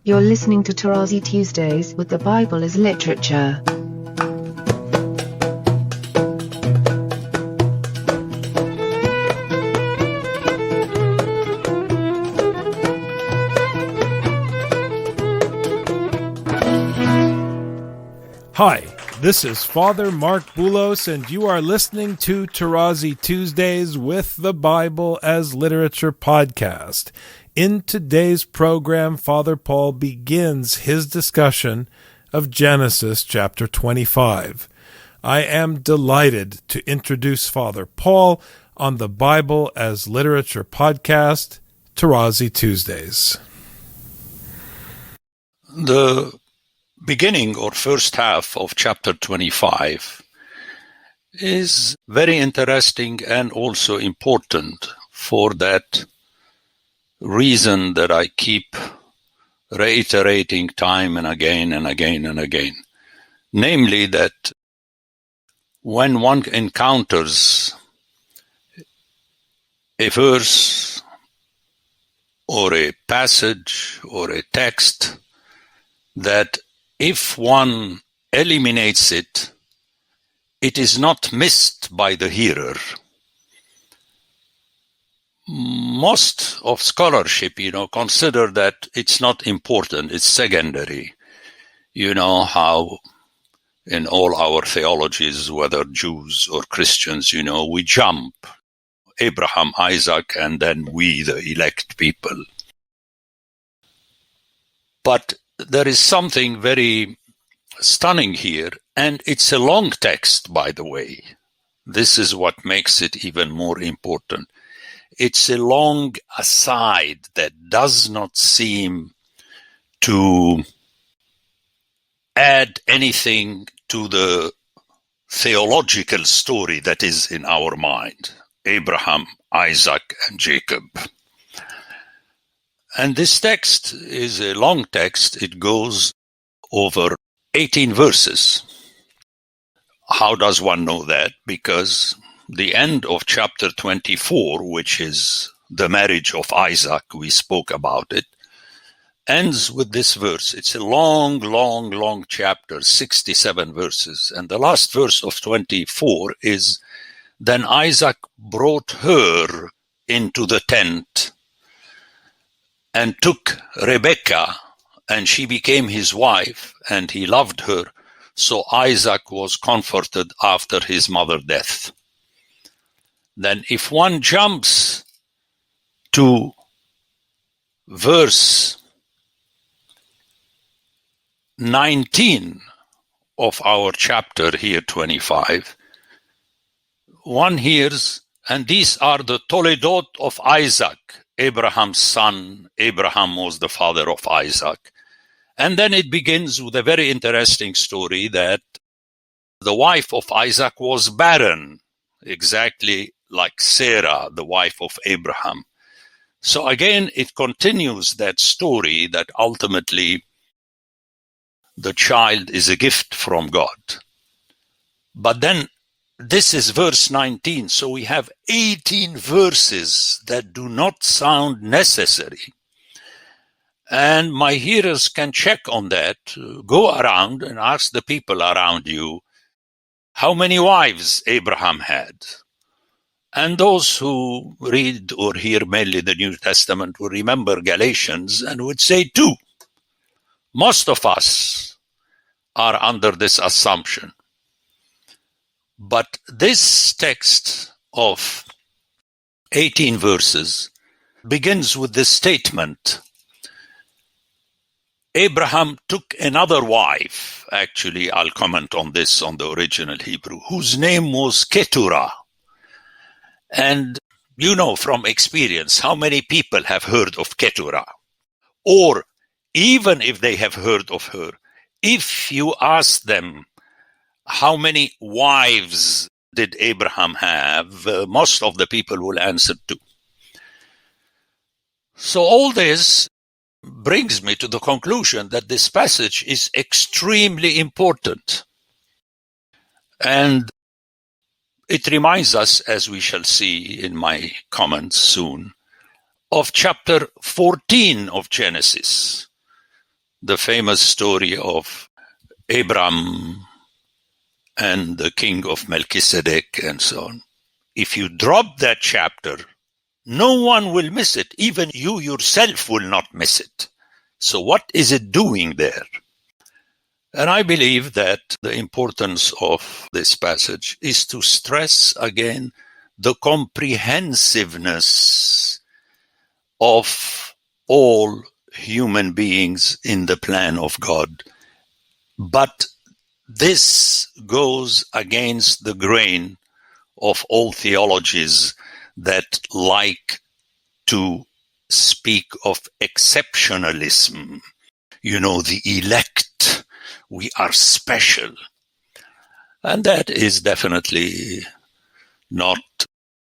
You're listening to Tarazi Tuesdays with the Bible as Literature. Hi, this is Father Mark Boulos, and you are listening to Tarazi Tuesdays with the Bible as Literature podcast. In today's program, Father Paul begins his discussion of Genesis chapter 25. I am delighted to introduce Father Paul on the Bible as Literature podcast, Tarazi Tuesdays. The beginning or first half of chapter 25 is very interesting and also important for that reason that I keep reiterating time and again and again and again. Namely that when one encounters a verse or a passage or a text, that if one eliminates it, it is not missed by the hearer. Most of scholarship, consider that it's not important, it's secondary. You know how in all our theologies, whether Jews or Christians, we jump Abraham, Isaac, and then we, the elect people. But there is something very stunning here, and it's a long text, by the way. This is what makes it even more important. It's a long aside that does not seem to add anything to the theological story that is in our mind. Abraham, Isaac, and Jacob. And this text is a long text. It goes over 18 verses. How does one know that? Because the end of chapter 24, which is the marriage of Isaac, we spoke about it, ends with this verse. It's a long chapter, 67 verses. And the last verse of 24 is, then Isaac brought her into the tent and took Rebekah, and she became his wife, and he loved her. So Isaac was comforted after his mother's death. Then if one jumps to verse 19 of our chapter here, 25, one hears, and these are the Toledot of Isaac, Abraham's son. Abraham was the father of Isaac. And then it begins with a very interesting story that the wife of Isaac was barren, exactly like Sarah, the wife of Abraham. So again, it continues that story that ultimately the child is a gift from God. But then this is verse 19, so we have 18 verses that do not sound necessary. And my hearers can check on that. Go around and ask the people around you how many wives Abraham had. And those who read or hear mainly the New Testament will remember Galatians and would say 2. Most of us are under this assumption. But this text of 18 verses begins with this statement. Abraham took another wife. Actually, I'll comment on this on the original Hebrew, whose name was Keturah. And you know from experience how many people have heard of Keturah. Or even if they have heard of her, if you ask them, how many wives did Abraham have? Most of the people will answer 2. So all this brings me to the conclusion that this passage is extremely important. And it reminds us, as we shall see in my comments soon, of chapter 14 of Genesis, the famous story of Abraham and the king of Melchizedek and so on. If you drop that chapter, no one will miss it. Even you yourself will not miss it. So what is it doing there? And I believe that the importance of this passage is to stress again the comprehensiveness of all human beings in the plan of God. But this goes against the grain of all theologies that like to speak of exceptionalism. You know, the elect, we are special. And that is definitely not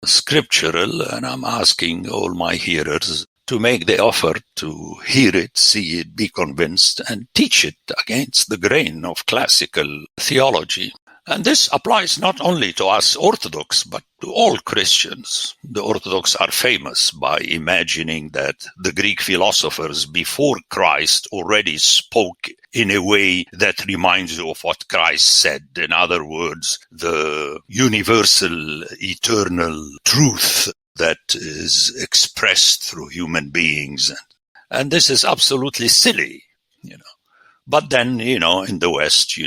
scriptural, and I'm asking all my hearers to make the effort to hear it, see it, be convinced, and teach it against the grain of classical theology. And this applies not only to us Orthodox, but to all Christians. The Orthodox are famous by imagining that the Greek philosophers before Christ already spoke in a way that reminds you of what Christ said. In other words, the universal, eternal truth that is expressed through human beings. And this is absolutely silly, But then, in the West,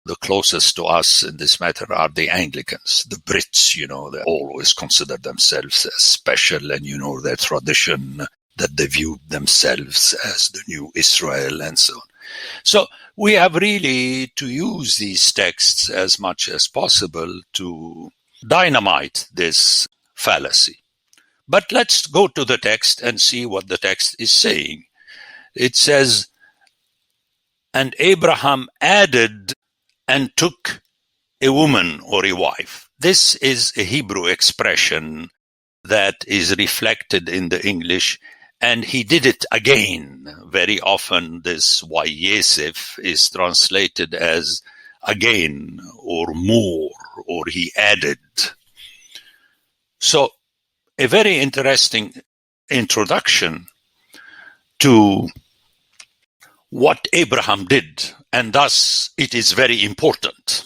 the closest to us in this matter are the Anglicans, the Brits, they always consider themselves as special, and their tradition that they view themselves as the new Israel and so on. So we have really to use these texts as much as possible to dynamite this fallacy. But let's go to the text and see what the text is saying. It says, "And Abraham added and took a woman or a wife." This is a Hebrew expression that is reflected in the English, and he did it again. Very often this Vayesef is translated as again or more, or he added. So a very interesting introduction to what Abraham did, and thus it is very important.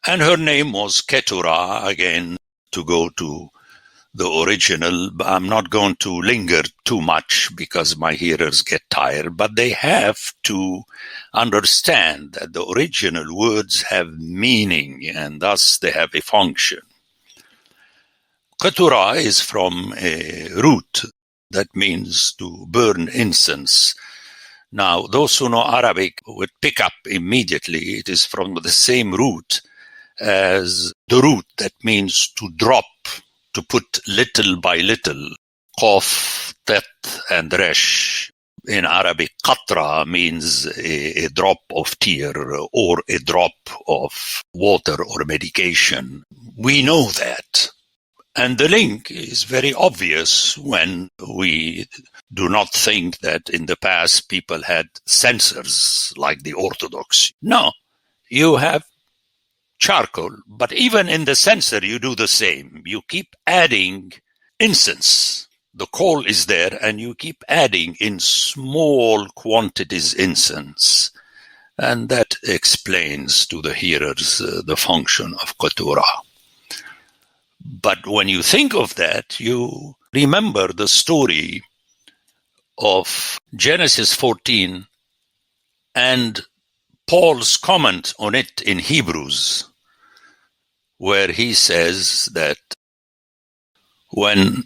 And her name was Keturah, again, to go to the original. I'm not going to linger too much because my hearers get tired, but they have to understand that the original words have meaning, and thus they have a function. Keturah is from a root that means to burn incense. Now, those who know Arabic would pick up immediately it is from the same root as the root that means to drop, to put little by little. Qaf, tet, and resh. In Arabic, qatra means a drop of tear or a drop of water or medication. We know that. And the link is very obvious when we do not think that in the past people had censers like the Orthodox. No, you have charcoal, but even in the censer you do the same. You keep adding incense. The coal is there and you keep adding in small quantities incense. And that explains to the hearers the function of Keturah. But when you think of that, you remember the story of Genesis 14 and Paul's comment on it in Hebrews, where he says that when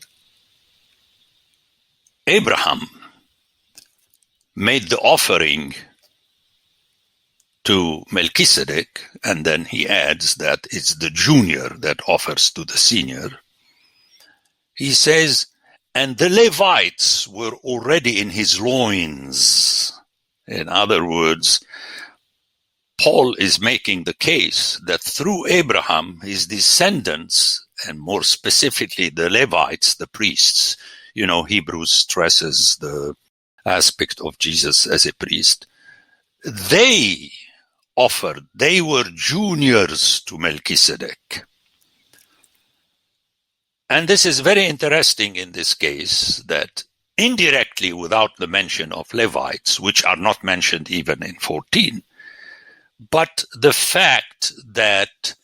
Abraham made the offering to Melchizedek, and then he adds that it's the junior that offers to the senior, he says, and the Levites were already in his loins. In other words, Paul is making the case that through Abraham, his descendants, and more specifically the Levites, the priests, Hebrews stresses the aspect of Jesus as a priest, they offered, they were juniors to Melchizedek. And this is very interesting in this case, that indirectly without the mention of Levites, which are not mentioned even in 14. But the fact that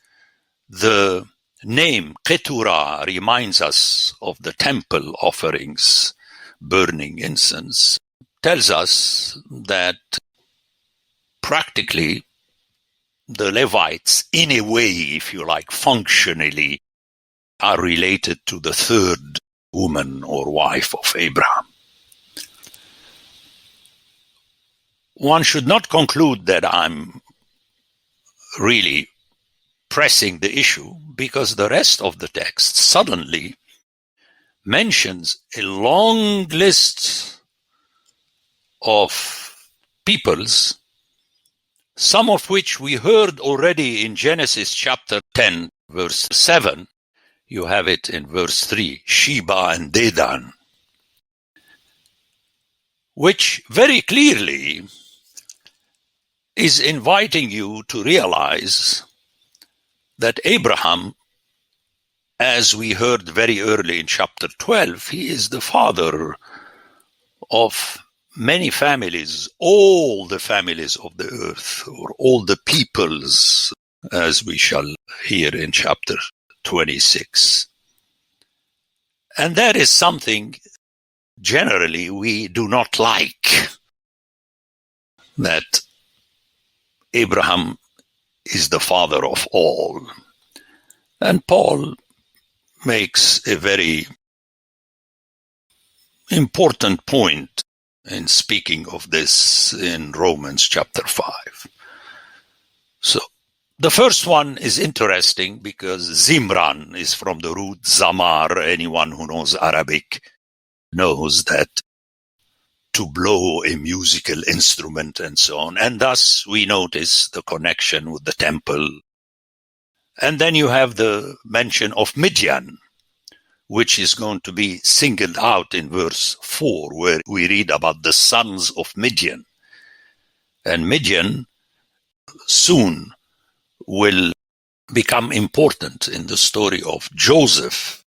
the name Keturah reminds us of the temple offerings, burning incense, tells us that practically the Levites, in a way, if you like, functionally, are related to the third woman or wife of Abraham. One should not conclude that I'm really pressing the issue, because the rest of the text suddenly mentions a long list of peoples, some of which we heard already in Genesis chapter 10, verse 7. You have it in verse 3, Sheba and Dedan, which very clearly is inviting you to realize that Abraham, as we heard very early in chapter 12, he is the father of many families, all the families of the earth, or all the peoples, as we shall hear in chapter 26. And that is something generally we do not like, that Abraham is the father of all. And Paul makes a very important point in speaking of this in Romans chapter 5. So the first one is interesting because Zimran is from the root Zamar. Anyone who knows Arabic knows that to blow a musical instrument and so on. And thus we notice the connection with the temple. And then you have the mention of Midian, which is going to be singled out in verse 4, where we read about the sons of Midian. And Midian soon will become important in the story of Joseph,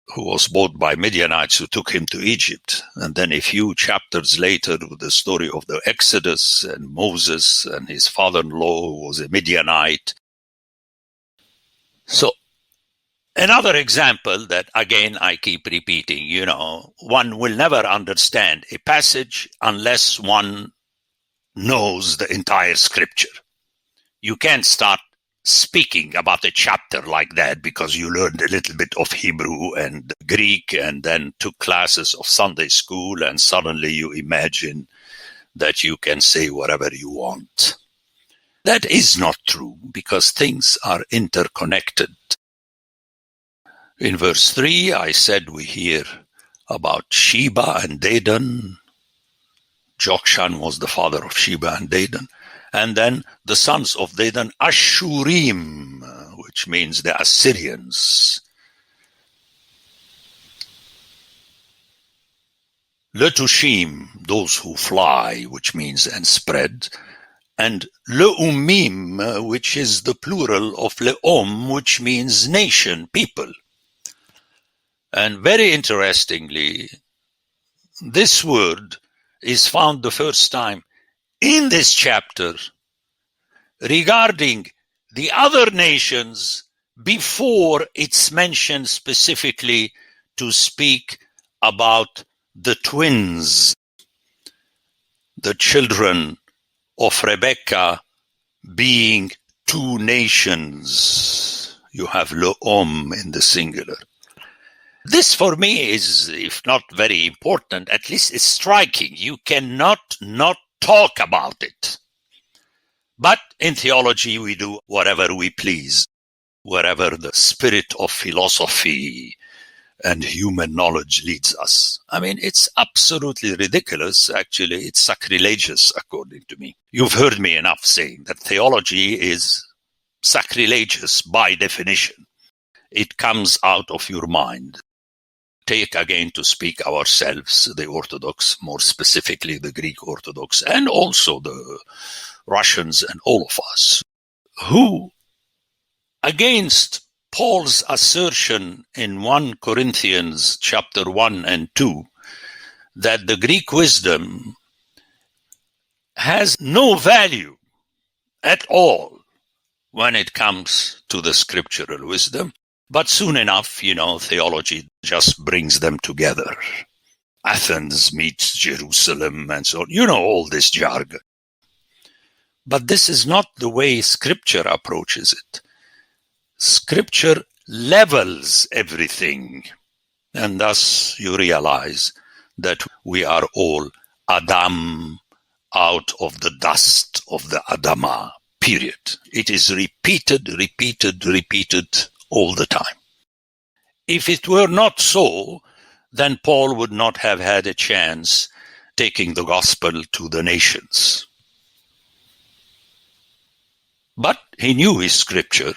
who was bought by Midianites who took him to Egypt. And then a few chapters later, with the story of the Exodus and Moses and his father-in-law, who was a Midianite. So, another example that, again, I keep repeating, one will never understand a passage unless one knows the entire scripture. You can't start speaking about a chapter like that because you learned a little bit of Hebrew and Greek and then took classes of Sunday school, and suddenly you imagine that you can say whatever you want. That is not true, because things are interconnected. In verse 3, I said we hear about Sheba and Dedan. Jokshan was the father of Sheba and Dedan. And then the sons of Dedan, Ashurim, which means the Assyrians. Letushim, those who fly, which means and spread. And Leumim, which is the plural of Leom, which means nation, people. And very interestingly, this word is found the first time in this chapter regarding the other nations before it's mentioned specifically to speak about the twins, the children of Rebekah being two nations. You have Leom in the singular. This for me is, if not very important, at least it's striking. You cannot not talk about it. But in theology, we do whatever we please, wherever the spirit of philosophy and human knowledge leads us. I mean, it's absolutely ridiculous. Actually, it's sacrilegious, according to me. You've heard me enough saying that theology is sacrilegious by definition. It comes out of your mind. Take again to speak ourselves, the Orthodox, more specifically the Greek Orthodox, and also the Russians and all of us, who, against Paul's assertion in 1 Corinthians chapter 1 and 2, that the Greek wisdom has no value at all when it comes to the scriptural wisdom. But soon enough, theology just brings them together. Athens meets Jerusalem and so on. All this jargon. But this is not the way Scripture approaches it. Scripture levels everything. And thus you realize that we are all Adam out of the dust of the Adamah, period. It is repeated all the time. If it were not so, then Paul would not have had a chance taking the gospel to the nations. But he knew his scripture,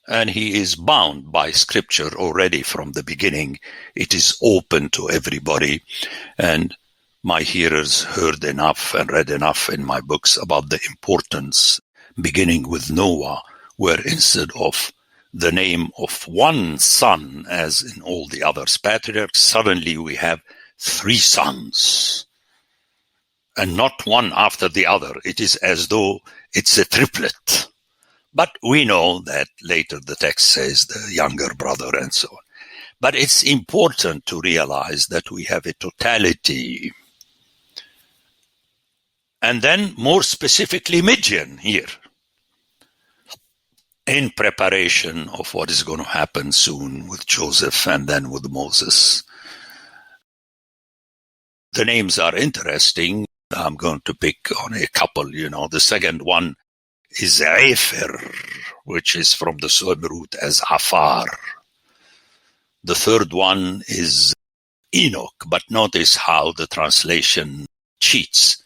and he is bound by scripture already from the beginning. It is open to everybody, and my hearers heard enough and read enough in my books about the importance, beginning with Noah, where instead of the name of one son, as in all the other patriarchs, suddenly we have 3 sons, and not one after the other. It is as though it's a triplet. But we know that later the text says the younger brother and so on. But it's important to realize that we have a totality. And then more specifically Midian here, in preparation of what is going to happen soon with Joseph and then with Moses. The names are interesting. I'm going to pick on a couple, The second one is Efer, which is from the same root as Afar. The third one is Enoch, but notice how the translation cheats.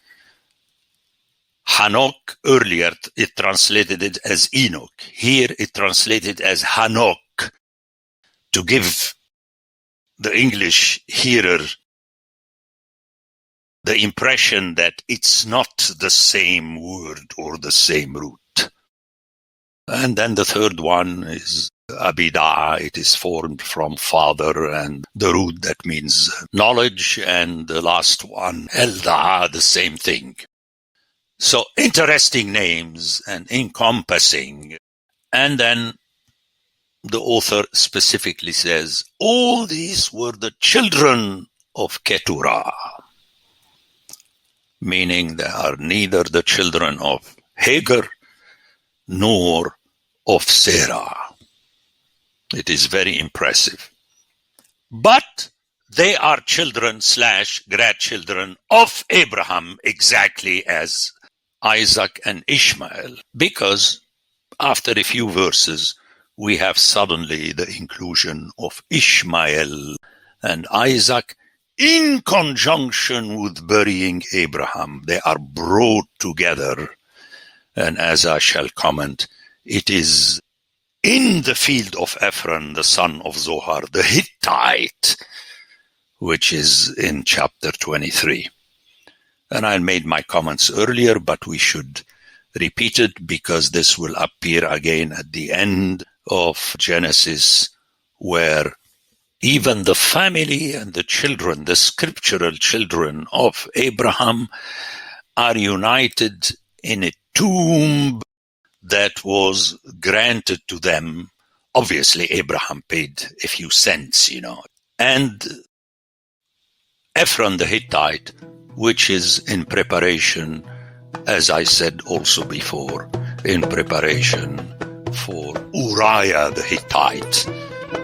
Hanok, earlier it translated it as Enoch. Here it translated as Hanok, to give the English hearer the impression that it's not the same word or the same root. And then the third one is Abidah. It is formed from father and the root that means knowledge. And the last one, Eldah, the same thing. So interesting names and encompassing. And then the author specifically says, all these were the children of Keturah, meaning they are neither the children of Hagar nor of Sarah. It is very impressive. But they are children/grandchildren of Abraham, exactly as Isaac and Ishmael, because after a few verses, we have suddenly the inclusion of Ishmael and Isaac in conjunction with burying Abraham. They are brought together. And as I shall comment, it is in the field of Ephron, the son of Zohar, the Hittite, which is in chapter 23. And I made my comments earlier, but we should repeat it because this will appear again at the end of Genesis, where even the family and the children, the scriptural children of Abraham, are united in a tomb that was granted to them. Obviously, Abraham paid a few cents, And Ephron the Hittite, which is in preparation, as I said also before, in preparation for Uriah the Hittite,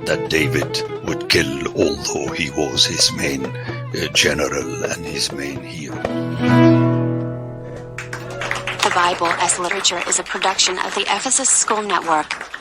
that David would kill, although he was his main general and his main hero. The Bible as Literature is a production of the Ephesus School Network.